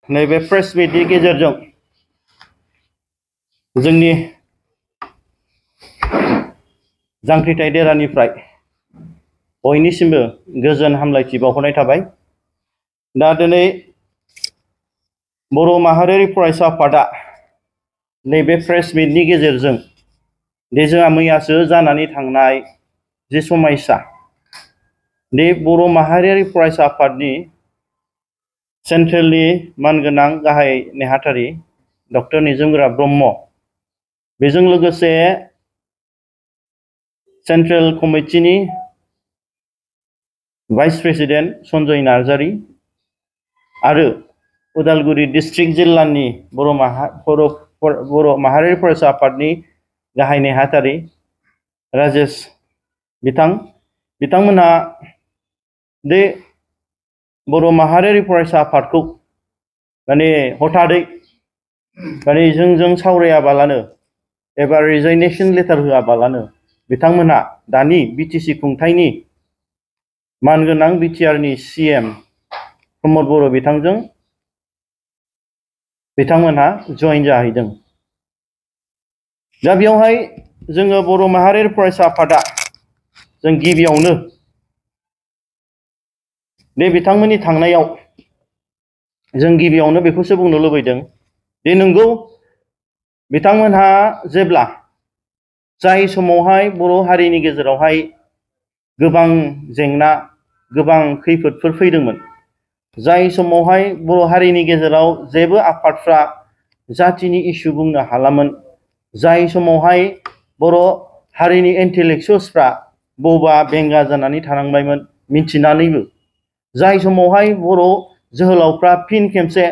नैबे प्रेस मिटनि गेजेरजों जोंनि जांख्रिथाय देरानिफ्राय बयनिसिमबो गोजोन हामलायथि बावहरनाय थाबाय। दा दिनै बर' माहारियारि फरायसा आफादा नैबे प्रेस मिटनि गेजेरजों दे जोंहा मैयासो जानानै थांनाय जे समायसा दे बर' माहारियारि फरायसा आफादनि सेन्ट्रेलनि मानगोनां गाहाय नेहाथारि डक्टर निजोमगोरा ब्रह्म बेजों लोगोसे सेन्ट्रेल कमिटिनि भाइस प्रेसिडेन्ट सन्जय नार्जारी आरो उदालगुरि डिस्ट्रिक्ट जिल्लानि बर' माहारियारि फरायसा आफादनि गाहाय नेहाथारि राजेश बिथांमोनहा दे बर' माहारियारि फरायसा आफादखौ माने हथादै माने जोंजों सावरायाबालानो एबा रिजाइनेशन लेटार होआबालानो बिथांमोनहा दानि बिटिसि खुंथायनि मानगोनां बिटिआरनि सीएम प्रमद बर' बिथांमोनहा जइन जाहैदों। दा बेयावहाय जोङो बर' माहारियारि फरायसा आफादा जों गिबियावनो बे बिथांमोननि थांनायाव जों गिबियावनो बेखौसो बुंनो लुबैदों दे नंगौ बिथांमोनहा जेब्ला जाय समावहाय बर' हारिनि गेजेरावहाय गोबां जेंना गोबां खैफोदफोर फैदोंमोन, जाय समावहाय बर' हारिनि गेजेराव जेबो आफादफ्रा जातिनि इस्यु बुंनो हालामोन, जाय समावहाय बर' हारिनि इन्टेलेक्सुयेल्सफ्रा बबा बेंगा जानानै थानांबायमोन मिथिनानैबो, जाय समावहाय बर' जोहोलावफ्रा फिन खेबसे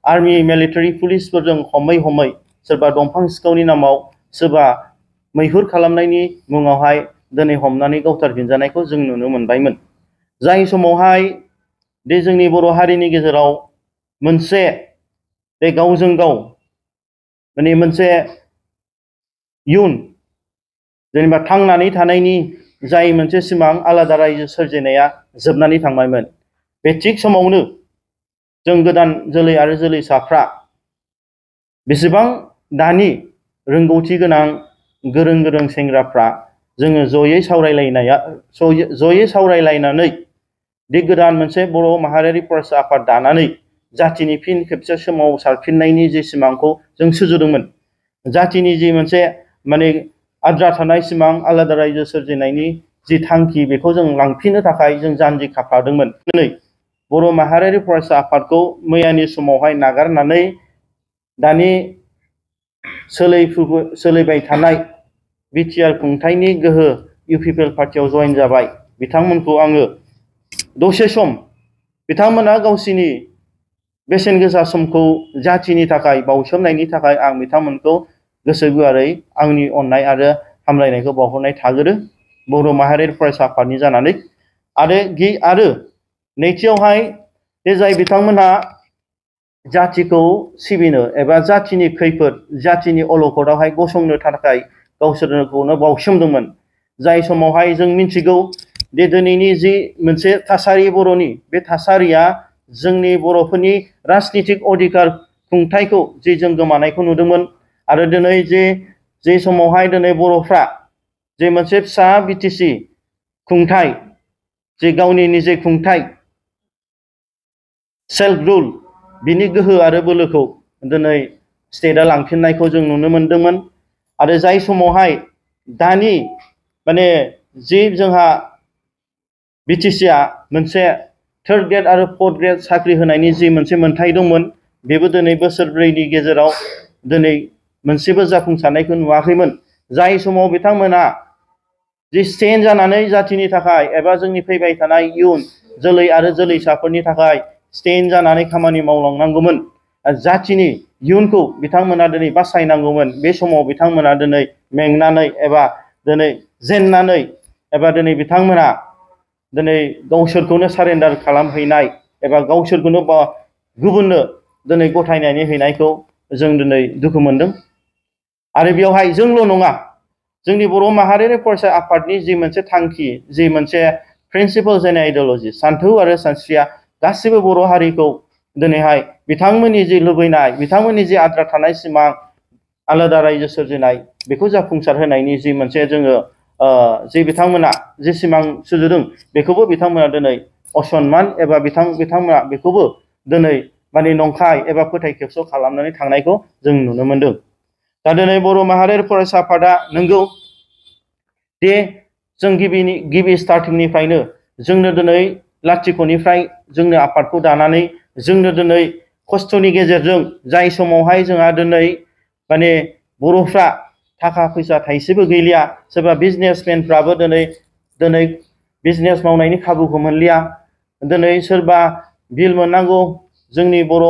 आर्मि मिलिटारि पुलिसफोरजों हमै सोरबा दंफां सिखावनि नामाव सोरबा मैहुर खालामनायनि मुङावहाय दिनै हमनानै गावथारफिनजानायखौ जों नुनो मोनबायमोन। जाय समावहाय दे जोंनि बर' हारिनि गेजेराव मोनसे बे गावजों गाव माने मोनसे इयुन जेनेबा थांनानै थानायनि जाय मोनसे सिमां आलादा रायजो सोरजिनाया जोबनानै थांबायमोन, बे थिग समावनो जों गोदान जोलै आरो जोलैसाफ्रा बेसेबां दानि रोंगौथि गोनां गोरों सेंग्राफ्रा जोङो जयै सावरायलायनानै दे गोदान मोनसे बर' माहारियारि फरायसा आफाद दानानै जातिनि फिन खेबसे सोमावसारफिननायनि जे सिमांखौ जों सुजुदोंमोन, जातिनि जि मोनसे माने आद्रा थानाय सिमां आलादा रायजो सोरजिनायनि जि थांखि बेखौ जों लांफिननो थाखाय जों जानजि खाफ्रादोंमोन। दिनै बर' माहारियारि फरायसा आफादखौ मैयानि समावहाय नागारनानै दानि सोलिबाय थानाय बिटिआर खुंथायनि गोहो इउपिपिएल पार्टियाव जइन जाबाय बिथांमोनखौ आङो दसे सम बिथांमोना गावसिनि बेसेन गोसा समखौ जातिनि थाखाय बाउसोमनायनि थाखाय आं बिथांमोनखौ गोसो गुवारै आंनि अननाय आरो हामलायनायखौ बावहरनाय थागोरो बर' माहारियारि फरायसा आफादनि जानानै। आरो नैथियावहाय बे जाय बिथांमोनहा जातिखौ सिबिनो एबा जातिनि खैफोद जातिनि अलखदावहाय गसंनो थाखाय गावसोरखौनो बावसोमदोंमोन, जाय समावहाय जों मिथिगौ दे दिनैनि जि मोनसे थासारि बर'नि बे थासारिया जोंनि बर'फोरनि राजनितिक अधिकार खुंथायखौ जे जों गोमानायखौ नुदोंमोन आरो दिनै जे समावहाय दिनै बर'फ्रा जे मोनसे फिसा बिटिसि खुंथाय जे गावनि निजे खुंथाय सेल्फ रुल बिनि गोहो आरो बोलोखौ दिनै स्टेटआ लांफिननायखौ जों नुनो मोनदोंमोन। आरो जाय समावहाय दानि माने जि जोंहा बिटिसिआ मोनसे थार्ड ग्रेड आरो फोर्थ ग्रेड साख्रि होनायनि जि मोनसे मोन्थाय दंमोन, बेबो दिनै बोसोरब्रैनि गेजेराव दिनै मोनसेबो जाफुंसारनायखौ नुवाखैमोन। जाय समाव बिथांमोना जि स्टेन्ड जानानै जातिनि थाखाय एबा जोंनि फैबाय थानाय इयुन जोलै आरो जोलैसाफोरनि थाखाय स्टेन्ड जानानै खामानि मावलांनांगौमोन, जातिनि इयुनखौ बिथांमोना दिनै बासायनांगौमोन, बे समाव बिथांमोना दिनै मेंनानै एबा दिनै जेननानै एबा दिनै बिथांमोना दिनै गावसोरखौनो सारेन्डार खालामहैनाय एबा गावसोरखौनो गुबुननो दिनै गथायनानै हैनायखौ जों दिनै दुखु मोनदों। आरो बेवहाय जोंल' नङा, जोंनि बर' माहारियारि फरायसा आफादनि जि मोनसे थांखि जि मोनसे प्रिन्सिपल्स एन्ड आइडिय'लजि सान्थौ आरो सानस्रिया गासिबो बर' हारिखौ दिनैहाय बिथांमोननि जि लुबैनाय बिथांमोननि जि आद्रा थानाय सिमां आलादा रायजो सोरजिनाय बेखौ जाफुंसार होनायनि जि मोनसे जोङो जि बिथांमोना जि सिमां सुजुदों बेखौबो बिथांमोना दिनै असनमान एबा बिथांमोना बेखौबो दिनै माने नंखाय एबा फोथाय खेबस' खालामनानै थांनायखौ जों नुनो मोनदों। दा दिनै बर' माहारियारि फरायसा आफादा नंगौ दे जों गिबि स्टार्टिंनिफ्रायनो जोंनो दिनै लाथिख'निफ्राय जोंनो आफादखौ दानानै जोंनो दिनै खस्थ'नि गेजेरजों जाय समावहाय जोंहा दिनै माने बर'फ्रा थाखा फैसा थाइसेबो गैलिया सोरबा बिजनेसमेनफ्राबो दिनै बिजनेस मावनायनि खाबुखौ मोनलिया दिनै सोरबा बिल मोननांगौ जोंनि बर'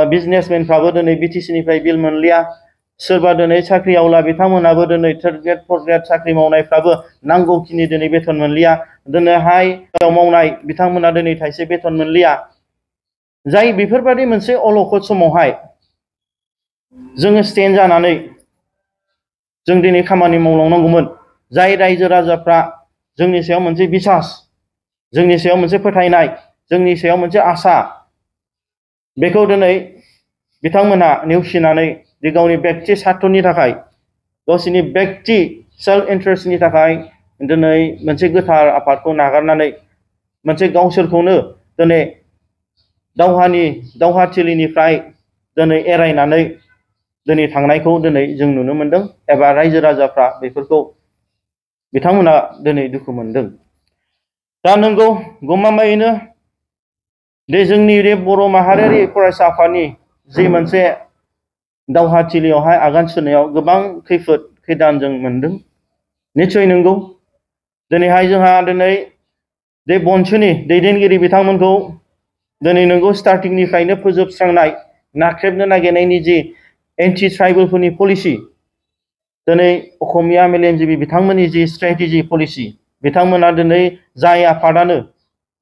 बिजनेसमेनफ्राबो दिनै बिटिसिनिफ्राय बिल मोनलिया सोरबा दिनै साख्रि आवला बिथांमोनाबो दिनै थार्ड ग्रेड फर्थ ग्रेड साख्रि मावनायफ्राबो नांगौखिनि दिनै बेथन मोनलिया दिनैहाय मावनाय बिथांमोना दिनै थाइसे बेथन मोनलिया जाय बेफोरबायदि मोनसे अलखद समावहाय जोङो स्टेन्ड जानानै जों दिनै खामानि मावलांनांगौमोन जाय रायजो राजाफ्रा जोंनि सायाव मोनसे बिसास जोंनि सायाव मोनसे फोथायनाय जोंनि सायाव मोनसे आसा बेखौ दिनै बिथांमोना नेवसिनानै जे गावनि बेक्ति सार्थनि थाखाय गावसोरनि बेक्ति सेल्फ इन्टारेस्टनि थाखाय दिनै मोनसे गोथार आफादखौ नागारनानै मोनसे गावसोरखौनो दिनै दावहाथिलिनिफ्राय दिनै एरायनानै दिनै थांनायखौ दिनै जों नुनो मोनदों एबा रायजो राजाफ्रा बेफोरखौ बिथांमोना दिनै दुखु मोनदों। दा नंगौ गमामायैनो दे जोंनि बे बर' माहारियारि फरायसा आफादनि जि मोनसे दावहाथिलियावहाय आगान सुरनायाव गोबां खैफोद खैदान जों मोनदों निस्सय नंगौ दिनैहाय जोंहा दिनै बे बनसुनि दैदेनगिरि बिथांमोनखौ दिनै नंगौ स्टार्टिंनिफ्रायनो फोजोबस्रांनाय नाख्रेबनो नागिरनायनि जि एन्टि ट्राइबेलफोरनि पलिसि दिनै असमिया मेलेमजिबि बिथांमोननि जि स्ट्रेटेजि पलिसि बिथांमोना दिनै जाय आफादानो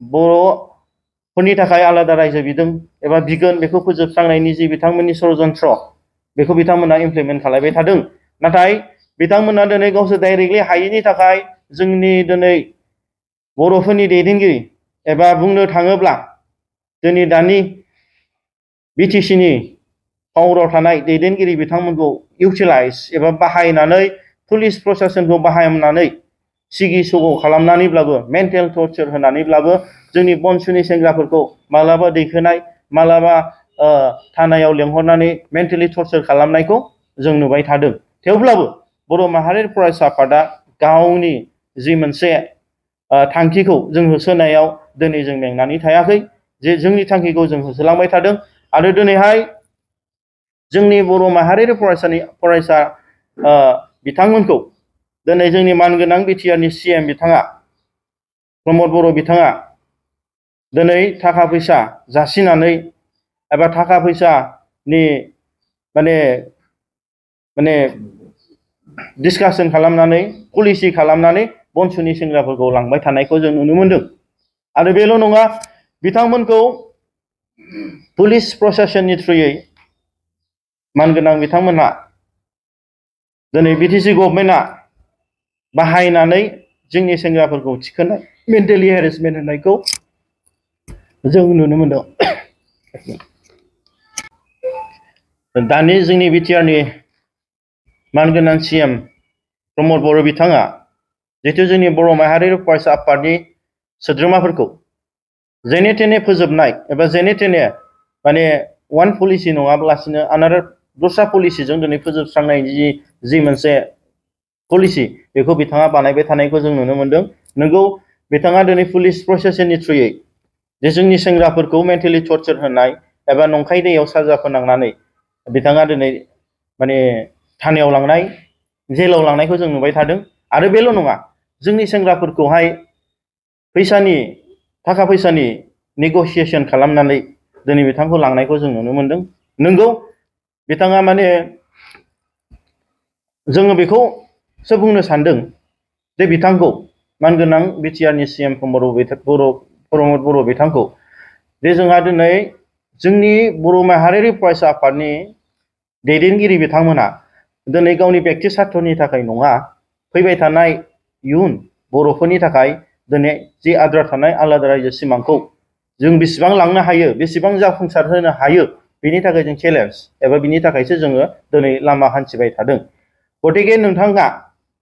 बर'फोरनि थाखाय आलादा रायजो बिदों एबा बिगोन बेखौ फोजोबस्रांनायनि जि बिथांमोननि षड़यन्त्र बेखौ बिथांमोना इमप्लिमेन्ट खालामबाय थादों नाथाय बिथांमोना दिनै गावसोर डाइरेक्टलि हायैनि थाखाय जोंनि दिनै बर'फोरनि दैदेनगिरि एबा बुंनो थाङोब्ला दिनै दानि बिटिसिनि पावाराव थानाय दैदेनगिरि बिथांमोनखौ इउटिलाइज एबा बाहायनानै पुलिस प्रशासनखौ बाहायनानै सिगि सग' खालामनानैब्लाबो मेन्टेल टर्चार होनानैब्लाबो जोंनि बनसुनि सेंग्राफोरखौ मालाबा दैखोनाय मालाबा थानायाव लेंहरनानै मेन्टेलि टर्चार खालामनायखौ जों नुबाय थादों। थेवब्लाबो बर' माहारियारि फरायसा आफादा गावनि जि मोनसे थांखिखौ जों होसोनायाव दिनै जों मेंनानै थायाखै जे जोंनि थांखिखौ जों होसोलांबाय थादों आरो दिनैहाय जोंनि बर' माहारियारि फरायसा बिथांमोनखौ दिनै जोंनि मानगोनां बिटिआरनि CM बिथाङा प्रमद बर' बिथाङा दिनै थाखा फैसा जासिनानै एबा थाखा फैसानि माने डिसकासन खालामनानै पलिसि खालामनानै बनसुनि सेंग्राफोरखौ लांबाय थानायखौ जों नुनो मोनदों आरो बेल' नङा बिथांमोनखौ पुलिस प्रशासननि थ्रुयै मानगोनां बिथांमोनहा दिनै बिटिसि गभर्नमेन्टआ बाहायनानै जोंनि सेंग्राफोरखौ थिखोनाय मेन्टेलि हेरेसमेन्ट होनायखौ जों नुनो मोनदों। दानि जोंनि बिटिआरनि मानगोनां CM प्रमद बर' बिथाङा जिहेतु जोंनि बर' माहारियारि फरायसा आफादनि सोद्रोमाफोरखौ जेने थेने फोजोबनाय एबा जेने थेने माने वान पलिसि नङाब्लासिनो आनादार दस्रा पलिसिजों दिनै फोजोबस्रांनायनि जि मोनसे पलिसि बेखौ बिथाङा बानायबाय थानायखौ जों नुनो मोनदों। नंगौ बिथाङा दिनै पुलिस प्रशासननि थ्रुयै जे जोंनि सेंग्राफोरखौ मेन्टेलि टर्चार होनाय एबा नंखाय दैयाव साजा फोनांनानै बिथाङा दिनै माने थानायाव लांनाय जेलाव लांनायखौ जों नुबाय थादों आरो बेल' नङा जोंनि सेंग्राफोरखौहाय थाखा फैसानि नेगसिएसन खालामनानै दिनै बिथांखौ लांनायखौ जों नुनो मोनदों। नंगौ बिथाङा माने जोङो बेखौसो बुंनो सानदों जे बिथांखौ मानगोनां बिटिआरनि CM प्रमद बर' बिथांखौ जे जोंहा दिनै जोंनि बर' माहारियारि फरायसा आफादनि दैदेनगिरि बिथांमोना दिनै गावनि बेक्ति सार्थनि थाखाय नङा फैबाय थानाय इयुन बर'फोरनि थाखाय दिनै जि आद्रा थानाय आलादा रायजो सिमांखौ जों बेसेबां लांनो हायो बेसेबां जाफुंसार होनो हायो बिनि थाखाय जों चेलेन्ज एबा बिनि थाखायसो जोङो दिनै लामा हान्थिबाय थादों गतिके नोंथाङा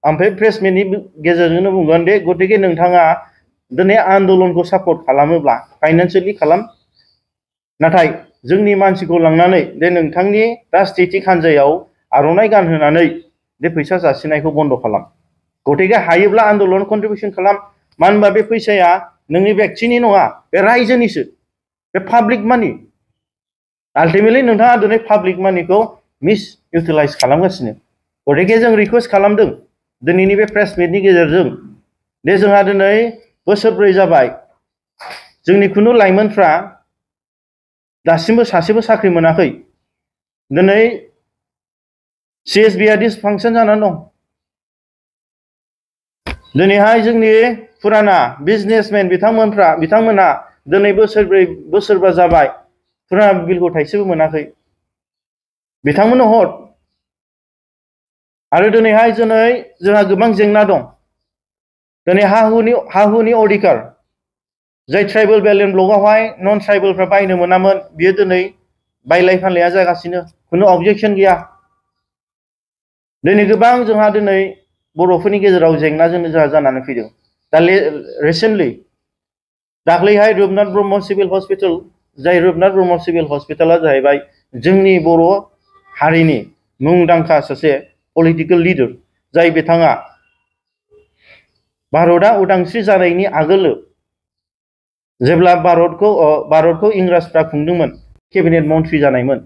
ओमफ्राय प्रेस मिटनि गेजेरजोंनो बुंगोन दे गतिके नोंथाङा दिनै आन्दोलनखौ सापर्ट खालामोब्ला फाइनान्सियेलि खालाम नाथाय जोंनि मानसिखौ लांनानै दे नोंथांनि राजनितिक हान्जायाव आर'नाइ गानहोनानै दे फैसा जासिनायखौ बन्द' खालाम गतिके हायोब्ला आन्दोलन कन्ट्रिबिउसन खालाम मानो होनबा बे फैसाया नोंनि व्यक्तिनि नङा बे रायजोनिसो बे पाब्लिक मानि आल्टिमेटलि नोंथाङा दिनै पाब्लिक मानिखौ मिस इउटिलाइज खालामगासिनो गतिके जों रिक्वेस्ट खालामदों दिनैनि बे प्रेस मिटनि गेजेरजों दे जोंहा दिनै बोसोरब्रै जाबाय जोंनि खुनु लाइमोनफ्रा दासिमबो सासेबो साख्रि मोनाखै दिनै CSB आ डिसफांसन जानानै दं दिनैहाय जोंनि फुराना बिजनेसमेन बिथांमोना दिनै बोसोरबा जाबाय फुराना बिलखौ थाइसेबो मोनाखै बिथांमोननो हर आरो दिनैहाय जोंहा गोबां जेंना दं दिनै हा हुनि अधिकार जाय ट्राइबेल बेलेन्स ब्लकआवहाय नन ट्राइबेलफ्रा बायनो मोनामोन बियो दिनै बायलाय फानलाया जागासिनो खुनु अबजेक्शन गैया दिनै गोबां जोंहा दिनै बर'फोरनि गेजेराव जेंनाजों जोंहा जानानै फैदों दा रिसेन्टलि दाख्लैहाय रुपनाथ ब्रह्म सिभिल हस्पिटाल जाय रुपनाथ ब्रह्म सिभिल हस्पिटाला जाहैबाय जोंनि बर' हारिनि मुंदांखा सासे पलिटिकेल लिडार जाय बिथाङा भारतआ उदांस्रि जानायनि आगोल जेब्ला भारतखौ इंराजफ्रा खुंदोंमोन केबिनेट मन्थ्रि जानायमोन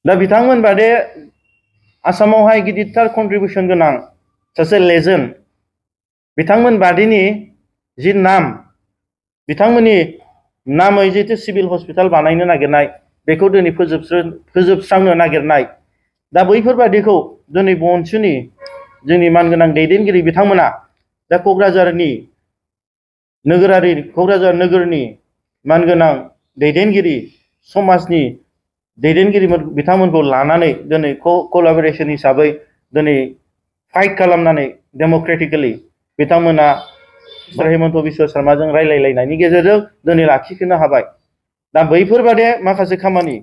दा बिथांमोन बादे आसामावहाय गिदिरथार कन्ट्रिबिउसन गोनां सासे लेजेन्ड बिथांमोन बादिनि जि नाम बिथांमोननि नामै जितु सिभिल हस्पिटाल बानायनो नागिरनाय बेखौ दिनै फोजोबस्रांनो नागिरनाय दा बैफोरबादिखौ दिनै बनसुनि जोंनि मानगोनां दैदेनगिरि बिथांमोना दा क'क्राझार नोगोरनि मानगोनां दैदेनगिरि समाजनि दैदेनगिरि बिथांमोनखौ लानानै दिनै कलाबरेशन हिसाबै दिनै फाइट खालामनानै डेम'क्रेटिकेलि बिथांमोना हेमन्त बिश्व शर्माजों रायलायलायनायनि गेजेरजों दिनै लाखिफिननो हाबाय दा बैफोरबादे माखासे खामानि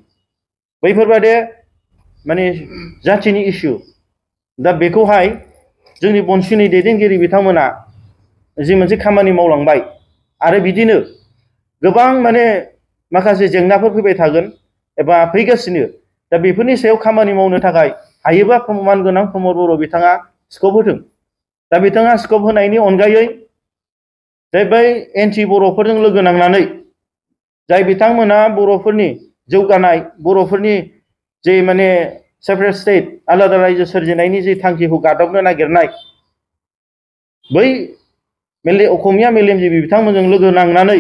बैफोरबादे माने जाथिनि इस्यु दा बेखौहाय जोंनि बनसुनि दैदेनगिरि बिथांमोना जि मोनसे खामानि मावलांबाय आरो बिदिनो गोबां माने माखासे जेंनाफोर फैबाय थागोन एबा फैगासिनो दा बेफोरनि सायाव खामानि मावनो थाखाय हायोबा मानगोनां प्रमद बर' बिथाङा स्कप होदों दा बिथाङा स्कप होनायनि अनगायै बै एन्टि बर'फोरजों लोगो नांनानै जाय बिथांमोना बर'फोरनि जौगानाय बर'फोरनि जे माने सेपारेट स्टेट आलादा रायजो सोरजिनायनि जे थांखिखौ गादबनो नागिरनाय बै असमिया मेलेमजिबि बिथांमोनजों लोगो नांनानै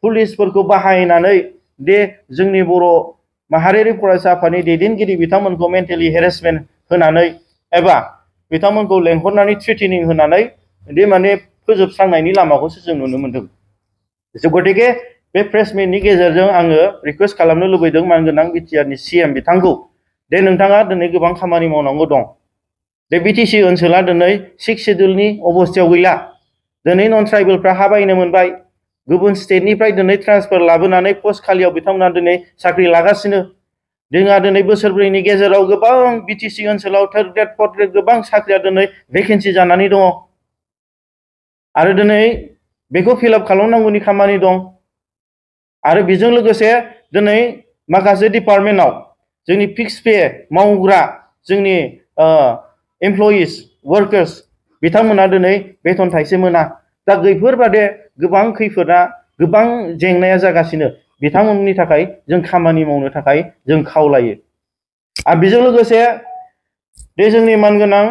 पुलिसफोरखौ बाहायनानै दे जोंनि बर' माहारियारि फरायसा आफादनि दैदेनगिरि बिथांमोनखौ मेन्टेलि हेरेसमेन्ट होनानै एबा बिथांमोनखौ लेंहरनानै थ्रेटेनिं होनानै दे माने फोजोबस्रांनायनि लामाखौसो जों नुनो मोनदों गतिके बे प्रेस मिटनि गेजेरजों आङो रिक्वेस्ट खालामनो लुबैदों मानगोनां बिटिआरनि CM बिथांखौ दे नोंथाङा दिनै गोबां खामानि मावनांगौ दं दे BTC ओनसोला दिनै 6 शेड्युलनि अबस्थायाव गैला दिनै नन ट्राइबेलफ्रा हा बायनो मोनबाय गुबुन स्टेटनिफ्राय दिनै ट्रान्सफार लाबोनानै पस्ट खालियाव बिथांमोना दिनै साख्रि लागासिनो जोंहा दिनै बोसोरब्रैनि गेजेराव गोबां BTC ओनसोलाव 3rd ग्रेड 4th ग्रेड गोबां साख्रिया दिनै भेकेन्सि जानानै दङ आरो दिनै बेखौ फिलआप खालामनांगौनि खामानि दं आरो बेजों लोगोसे दिनै माखासे डिपार्टमेन्टआव जोंनि फिक्स पे मावग्रा जोंनि एमप्लयिज वर्कार्स बिथांमोना दिनै बेथन थाइसे मोना दा बैफोरबादे गोबां खैफोदा गोबां जेंनाया जागासिनो बिथांमोननि थाखाय जों खामानि मावनो थाखाय जों खावलायो आरो बेजों लोगोसे बे जोंनि मानगोनां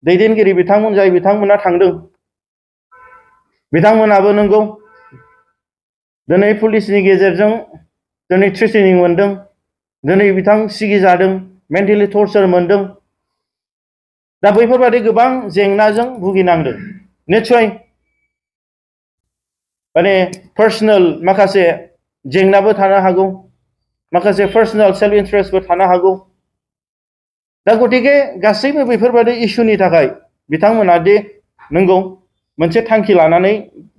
दैदेनगिरि बिथांमोन जाय बिथांमोना थांदों बिथांमोनाबो नंगौ दिनै पुलिसनि गेजेरजों दिनै थ्रेटेनिं मोनदों दिनै बिथां सिगिजादों मेन्टेलि टर्चार मोनदों दा बैफोरबादि गोबां जेंनाजों भुगिनांदों निस्सय माने पार्सनेल माखासे जेंनाबो थानो हागौ माखासे पार्सनेल सेल्फ इन्टारेस्टबो थानो हागौ दा गतिके गासैबो बेफोरबादि इस्युनि थाखाय बिथांमोना दि नंगौ मोनसे थांखि लानानै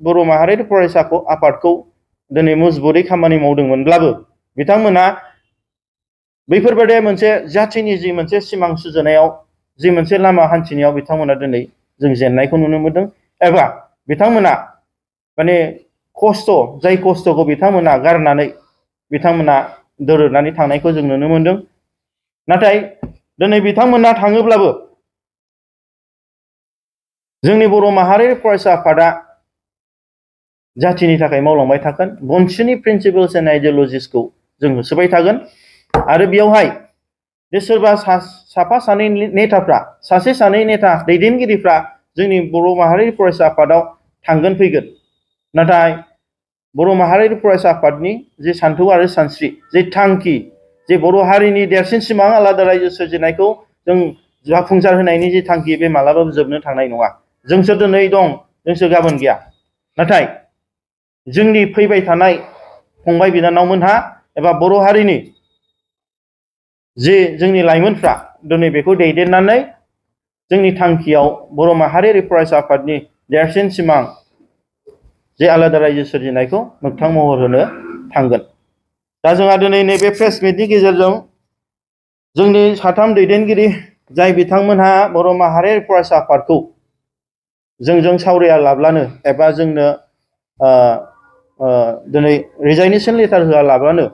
बर' माहारियारि फरायसा आफादखौ दिनै मजबुरै खामानि मावदोंमोनब्लाबो बिथांमोना बैफोरबायदि मोनसे जाथिनि जि मोनसे सिमां सुजुनायाव जि मोनसे लामा हान्थिनायाव बिथांमोना दिनै जों जेननायखौ नुनो मोनदों एबा बिथांमोना माने जाय खस्थ'खौ बिथांमोना गारनानै बिथांमोना दोरोदनानै थांनायखौ जों नुनो मोनदों। नाथाय दिनै बिथांमोना थाङोब्लाबो जोंनि बर' माहारियारि फरायसा आफादा जाथिनि थाखाय मावलांबाय थागोन। बनसुनि प्रिन्सिपल्स एन्ड आइडियलजिसखौ जों होसोबाय थागोन आरो बेयावहाय जे सोरबा साफा सानै नेताफ्रा सासे सानै नेता दैदेनगिरिफ्रा जोंनि बर' माहारियारि फरायसा आफादाव थांगोन फैगोन, नाथाय बर' माहारियारि फरायसा आफादनि जे सान्थौ आरो सानस्रि जे थांखि जे बर' हारिनि देरसिन सिमां आलादा रायजो सोरजिनायखौ जों जाफुंसार होनायनि जे थांखि बे मालाबाबो जोबनो थांनाय नङा। जोंसो दिनै दं, जोंसो गाबोन गैया। नाथाय जोंनि फैबाय थानाय फंबाय बिनानावमोनहा एबा बर' हारिनि जे जोंनि लाइमोनफ्रा दिनै बेखौ दैदेननानै जोंनि थांखियाव बर' माहारियारि फरायसा आफादनि देरसिन सिमां जे आलादा रायजो सोरजिनायखौ मोगथां महर होनो थांगोन। दा जोंहा दिनै नैबे प्रेस मिटनि गेजेरजों जोंनि साथाम दैदेनगिरि जाय बिथांमोनहा बर' माहारियारि फरायसा आफादखौ जोंजों सावराया लाब्लानो एबा जोंनो दिनै रिजाइनेसन लेटार होआलाब्लानो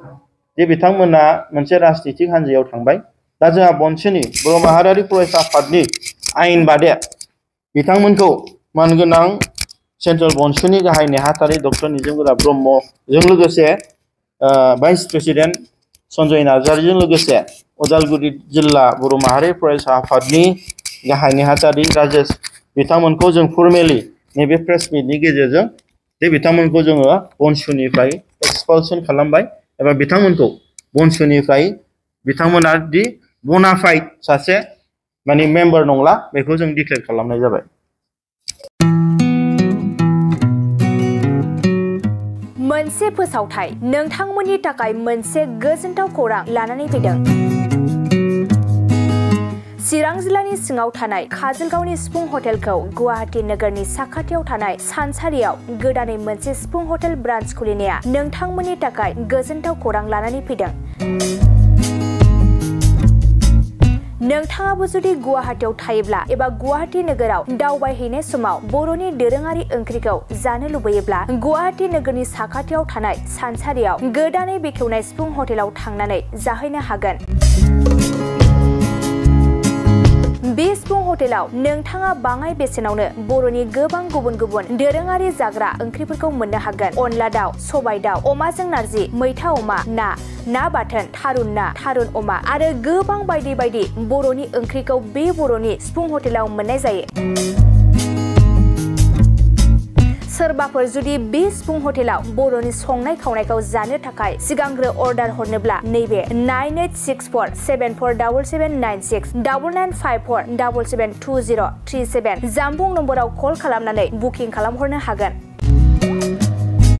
जे बिथांमोना मोनसे राजनितिक हान्जायाव थांबाय। दा जोंहा बनसुनि बर' माहारियारि फरायसा आफादनि आयेन बादे बिथांमोनखौ मानगोनां सेन्ट्रेल बनसुनि गाहाय नेहाथारि डक्टर निजोम ब्रह्मजों लोगोसे भाइस प्रेसिडेन्ट सन्जय नार्जारिजों लोगोसे उदालगुरि जिल्ला बर' माहारि फरायसा आफादनि गाहाय नेहाथारि राजेश बिथांमोनखौ जों फर्मेलि नैबे प्रेस मिटनि गेजेरजों जे बिथांमोनखौ जोङो बनसुनिफ्राय एक्सपालसन खालामबाय एबा बिथांमोनखौ बनसुनिफ्राय बिथांमोना दि बनाफाइड सासे माने मेम्बार नंला बेखौ जों डिक्लेयार खालामनाय जाबाय। मोनसे फोसावथाय नोंथांमोननि थाखाय मोनसे गोजोनथाव खौरां लानानै फैदों। चिरां जिल्लानि सिङाव थानाय काजलगावनि सिफुं हटेलखौ गुवाहाटी नोगोरनि साखाथियाव थानाय सानसारियाव गोदानै मोनसे सिफुं हटेल ब्रान्च खुलिनाया नोंथांमोननि थाखाय गोजोनथाव खौरां लानानै फैदों। नोंथाङाबो जुदि गुवाहाटीयाव थायोब्ला एबा गुवाहाटी नोगोराव दावबायहैनाय समाव बर'नि दोरोङारि ओंख्रिखौ जानो लुबैयोब्ला गुवाहाटी नोगोरनि साखाथियाव थानाय सानसारियाव गोदानै बेखेवनाय सिफुं हटेलाव थांनानै जाहैनो हागोन। बे सिफुं हटेलाव नोंथाङा बाङाय बेसेनावनो बर'नि गोबां गुबुन गुबुन दोरोङारि जाग्रा ओंख्रिफोरखौ मोननो हागोन। अनला दाउ, सबाय दाउ, अमाजों नारजि, मैथा अमा, ना बाथोन, थारुन ना, थारुन अमा आरो गोबां बायदि बायदि बर'नि ओंख्रिखौ बे बर'नि सिफुं हटेलाव मोननाय जायो। सोरबाफोर जुदि बे सिफुं हटेलाव बर'नि संनाय खावनायखौ जानो थाखाय सिगांग्रो अर्डार हरनोब्ला नैबे 9864747796 9954772037 जामबुं नम्बराव कल खालामनानै बुकिं खालामहरनो हागोन।